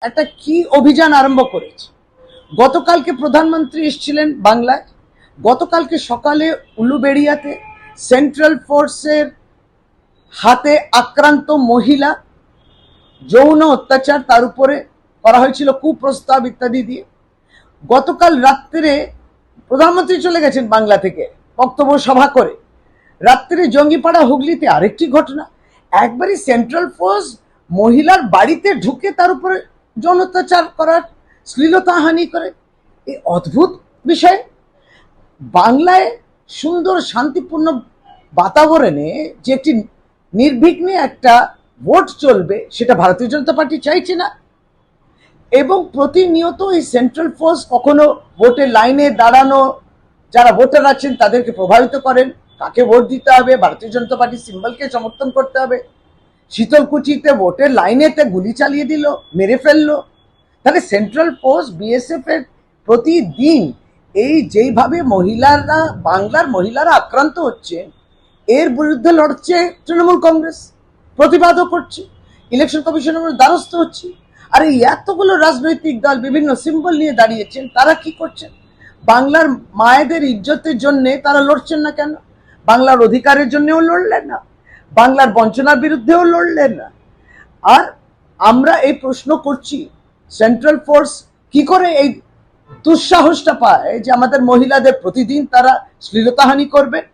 একটা কি অভিযান আরম্ভ করেছে। গতকালকে প্রধানমন্ত্রী এসেছিলেন বাংলায়। গতকালকে সকালে উলুবেড়িয়াতে সেন্ট্রাল ফোর্সের হাতে আক্রান্ত মহিলা, যৌন অত্যাচার তার উপরে করা হয়েছিল, কুপ্রস্তাব ইত্যাদি দিয়ে। গতকাল রাত্রে প্রধানমন্ত্রী চলে গেছেন বাংলা থেকে বক্তব্য সভা করে। রাত্রে জঙ্গিপাড়া হুগলিতে আরেকটি ঘটনা, একবারই সেন্ট্রাল ফোর্স মহিলার বাড়িতে ঢুকে তার উপরে যৌন অত্যাচার করার, শ্লীলতাহানি করে। এই অদ্ভুত বিষয়। বাংলায় সুন্দর শান্তিপূর্ণ বাতাবরণে যে একটি নির্বিঘ্নে একটা ভোট চলবে, সেটা ভারতীয় জনতা পার্টি চাইছে না। এবং প্রতিনিয়ত এই সেন্ট্রাল ফোর্স কখনো ভোটের লাইনে দাঁড়ানো যারা ভোটার আছেন তাদেরকে প্রভাবিত করেন, কাকে ভোট দিতে হবে, ভারতীয় জনতা পার্টির সিম্বলকে সমর্থন করতে হবে। শীতলকুচিতে ভোটের লাইনেতে গুলি চালিয়ে দিল, মেরে ফেললো। তাহলে সেন্ট্রাল ফোর্স বিএসএফ এর প্রতিদিন এই যেইভাবে মহিলারা, বাংলার মহিলারা আক্রান্ত হচ্ছে, এর বিরুদ্ধে লড়ছে তৃণমূল কংগ্রেস, প্রতিবাদও করছে, ইলেকশন কমিশনের দ্বারস্থ হচ্ছে। আর এই এতগুলো রাজনৈতিক দল বিভিন্ন সিম্বল নিয়ে দাঁড়িয়েছেন, তারা কি করছেন? বাংলার মায়েদের ইজ্জতের জন্য তারা লড়ছেন না কেন? বাংলার অধিকারের জন্যও লড়লেন না, বাংলার বঞ্চনার বিরুদ্ধেও লড়লেন না। আর আমরা এই প্রশ্ন করছি, সেন্ট্রাল ফোর্স কি করে এই দুঃসাহসটা পায় যে আমাদের মহিলাদের প্রতিদিন তারা শ্লীলতাহানি করবেন?